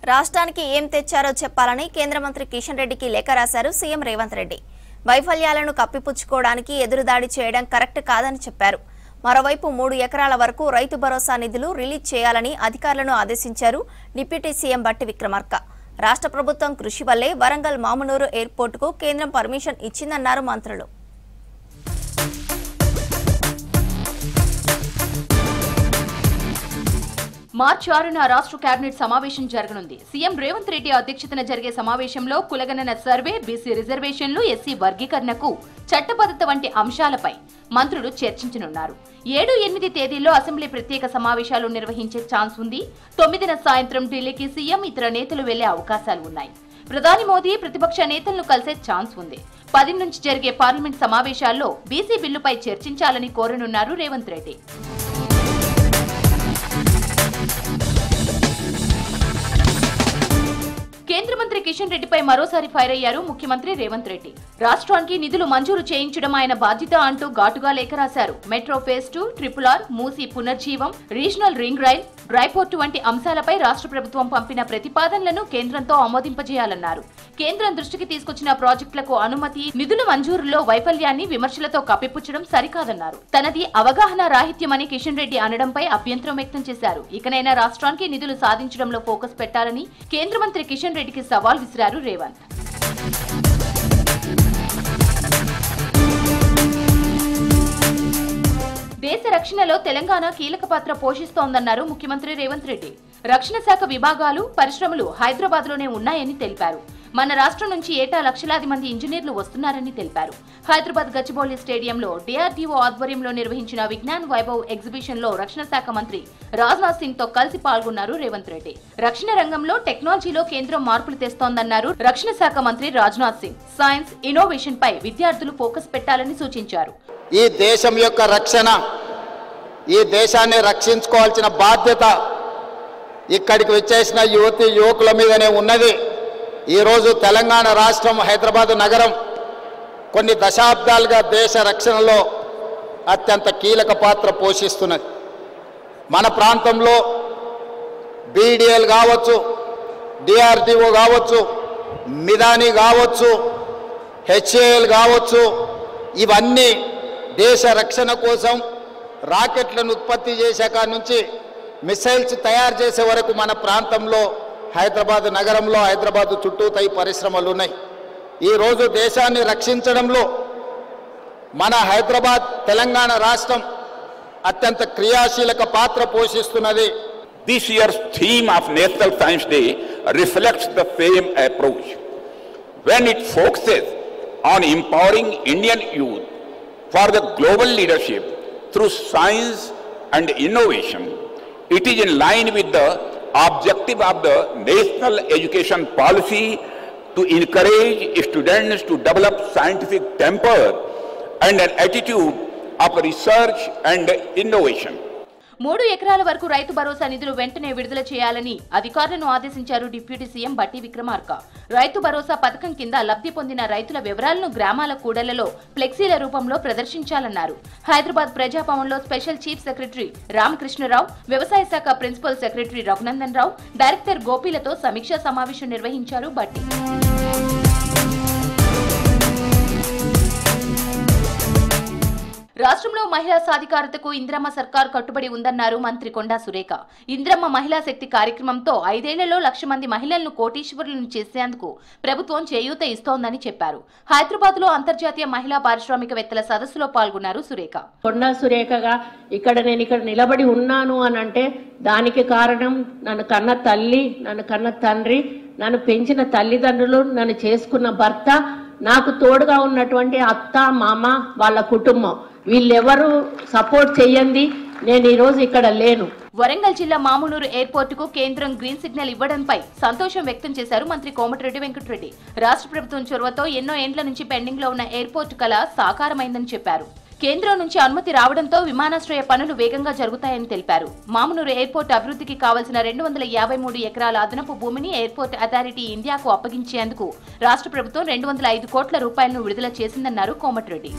రాష్ట్రానికి ఏం తెచ్చారో చెప్పాలని కేంద్ర మంత్రి కిషన్ రెడ్డికి లేఖ రాశారు సీఎం రేవంత్ రెడ్డి. వైఫల్యాలను కప్పిపుచ్చుకోవడానికి ఎదురుదాడి చేయడం కరెక్ట్ కాదని చెప్పారు. మరోవైపు 3 ఎకరాల వరకు రైతు భరోసా నిధులు రిలీజ్ చేయాలని అధికారులను ఆదేశించారు డిప్యూటీ సీఎం బట్టి విక్రమార్క. రాష్ట్ర ప్రభుత్వం కృషి వల్లే వరంగల్ మామునూరు ఎయిర్పోర్టుకు కేంద్రం పర్మిషన్ ఇచ్చిందన్నారు మంత్రులు. మార్చి 6న రాష్ట్ర కేబినెట్ సమావేశం జరగనుంది. సీఎం రేవంత్ రెడ్డి అధ్యక్షతన జరిగే సమావేశంలో కులగణన సర్వే, బీసీ రిజర్వేషన్లు, ఎస్సీ వర్గీకరణకు చట్టబద్ధత వంటి అంశాలపై మంత్రులు చర్చించనున్నారు. 7, 8 తేదీల్లో అసెంబ్లీ ప్రత్యేక సమావేశాలు నిర్వహించే ఛాన్స్ ఉంది. 9న సాయంత్రం ఢిల్లీకి సీఎం, ఇతర నేతలు వెళ్లే అవకాశాలు ఉన్నాయి. ప్రధాని మోదీ ప్రతిపక్ష నేతలను కలిసే ఛాన్స్ ఉంది. 10 నుంచి జరిగే పార్లమెంట్ సమావేశాల్లో బీసీ బిల్లుపై చర్చించాలని కోరనున్నారు రేవంత్ రెడ్డి. కేంద్ర మంత్రి కిషన్ రెడ్డిపై మరోసారి ఫైర్ అయ్యారు ముఖ్యమంత్రి రేవంత్ రెడ్డి. రాష్ట్రానికి నిధులు మంజూరు చేయించడం ఆయన బాధ్యత అంటూ ఘాటుగా లేఖ రాశారు. మెట్రో ఫేజ్ 2, RRR, మూసీ పునర్జీవం, రీజనల్ రింగ్ రైల్, డ్రైపోర్టు వంటి అంశాలపై రాష్ట్ర ప్రభుత్వం పంపిన ప్రతిపాదనలను కేంద్రంతో ఆమోదింపజేయాలన్నారు. కేంద్రం దృష్టికి తీసుకొచ్చిన ప్రాజెక్టులకు అనుమతి, నిధుల మంజూరులో వైఫల్యాన్ని విమర్శలతో కప్పిపుచ్చడం సరికాదన్నారు. తనది అవగాహన రాహిత్యమని కిషన్ రెడ్డి అనడంపై అభ్యంతరం వ్యక్తం చేశారు. ఇకనైనా రాష్ట్రానికి నిధులు సాధించడంలో ఫోకస్ పెట్టాలని కేంద్ర మంత్రి కిషన్ రెడ్డికి సవాల్ విసిరారు రేవంత్. దేశ రక్షణలో తెలంగాణ కీలక పాత్ర పోషిస్తోందన్నారు ముఖ్యమంత్రి రేవంత్ రెడ్డి. రక్షణ శాఖ విభాగాలు, పరిశ్రమలు హైదరాబాద్లోనే ఉన్నాయని తెలిపారు. మన రాష్ట్రం నుంచి ఏటా లక్షలాది మంది ఇంజనీర్లు వస్తున్నారని తెలిపారు. హైదరాబాద్ గచ్చిబౌలి స్టేడియంలో DRDO ఆధ్వర్యంలో నిర్వహించిన విజ్ఞాన్ వైభవ్ ఎగ్జిబిషన్ లో రక్షణ శాఖ మంత్రి రాజ్నాథ్ సింగ్ తో కలిసి పాల్గొన్నారు రేవంత్ రెడ్డి. రక్షణ రంగంలో టెక్నాలజీలో కేంద్రం మార్పులు తెస్తోందన్నారు రక్షణ శాఖ మంత్రి రాజ్నాథ్ సింగ్. సైన్స్, ఇన్నోవేషన్ పై విద్యార్థులు ఫోకస్ పెట్టాలని సూచించారు. ఈ దేశం యొక్క రక్షణ, ఈ దేశాన్ని రక్షించుకోవాల్సిన బాధ్యత ఇక్కడికి వచ్చేసిన యువతి యువకుల మీదనే ఉన్నది. ఈరోజు తెలంగాణ రాష్ట్రం, హైదరాబాద్ నగరం కొన్ని దశాబ్దాలుగా దేశ రక్షణలో అత్యంత కీలక పాత్ర పోషిస్తున్నది. మన ప్రాంతంలో BDL కావచ్చు, DRDO కావచ్చు, మిదాని కావచ్చు, HAL కావచ్చు, ఇవన్నీ దేశ రక్షణ కోసం రాకెట్లను ఉత్పత్తి చేసే కాడ నుంచి మిసైల్స్ తయారు చేసే వరకు మన ప్రాంతంలో హైదరాబాద్ నగరంలో, హైదరాబాద్ చుట్టూతా ఈ పరిశ్రమలు ఉన్నాయి. ఈరోజు దేశాన్ని రక్షించడంలో మన హైదరాబాద్, తెలంగాణ రాష్ట్రం అత్యంత క్రియాశీలక పాత్ర పోషిస్తున్నది. This year's theme of National Science Day reflects the same approach. When it focuses on empowering Indian youth for the global leadership through science and innovation, it is in line with the objective of the national education policy to encourage students to develop scientific temper and an attitude of research and innovation. 3 ఎకరాల వరకు రైతు భరోసా నిధులు వెంటనే విడుదల చేయాలని అధికారులను ఆదేశించారు deputy CM బట్టి విక్రమార్క. రైతు భరోసా పథకం కింద లబ్ధి పొందిన రైతుల వివరాలను గ్రామాల కూడళ్లలో ఫ్లెక్సీల రూపంలో ప్రదర్శించాలన్నారు. హైదరాబాద్ ప్రజాభవన్లో స్పెషల్ చీఫ్ సెక్రటరీ రామకృష్ణరావు, వ్యవసాయ శాఖ principal secretary Raghunandan Rao, director గోపీలతో సమీక్షా సమావేశం నిర్వహించారు బట్టి. రాష్ట్రంలో మహిళా సాధికారతకు ఇంద్రమ్మ సర్కార్ కట్టుబడి ఉందన్నారు మంత్రి కొండా సురేఖ. ఇంద్రమ్మ మహిళా శక్తి కార్యక్రమంతో 5 ఏళ్లలో 1,00,000 మంది మహిళలను కోటీశ్వరులను చేసేందుకు ప్రభుత్వం చేయూత ఇస్తోందని చెప్పారు. హైదరాబాద్ లో అంతర్జాతీయ మహిళా పారిశ్రామికవేత్తల సదస్సులో పాల్గొన్నారు సురేఖ. కొండా సురేఖగా నేను ఇక్కడ నిలబడి ఉన్నాను అని అంటే దానికి కారణం నన్ను కన్న తల్లి, నన్ను కన్న తండ్రి, నన్ను పెంచిన తల్లిదండ్రులు, నన్ను చేసుకున్న భర్త, నాకు తోడుగా ఉన్నటువంటి అత్త, మామ, వాళ్ళ కుటుంబం, వీళ్ళెవరు సపోర్ట్ చెయ్యండి నేను ఈ రోజు ఇక్కడ లేను. వరంగల్ జిల్లా మామునూరు ఎయిర్పోర్టుకు కేంద్రం గ్రీన్ సిగ్నల్ ఇవ్వడంపై సంతోషం వ్యక్తం చేశారు మంత్రి కోమటిరెడ్డి వెంకటరెడ్డి. రాష్ట్ర ప్రభుత్వం చొరవతో ఎన్నో ఏండ్ల నుంచి పెండింగ్ లో ఉన్న ఎయిర్పోర్టు కళ సాకారమైందని చెప్పారు. కేంద్రం నుంచి అనుమతి రావడంతో విమానాశ్రయ పనులు వేగంగా జరుగుతాయని తెలిపారు. మామునూరు ఎయిర్పోర్టు అభివృద్ధికి కావాల్సిన 253 ఎకరాల అదనపు భూమిని ఎయిర్పోర్ట్ అథారిటీ ఇండియాకు అప్పగించేందుకు రాష్ట్ర ప్రభుత్వం 205 కోట్ల రూపాయలను విడుదల చేసిందన్నారు కోమటిరెడ్డి.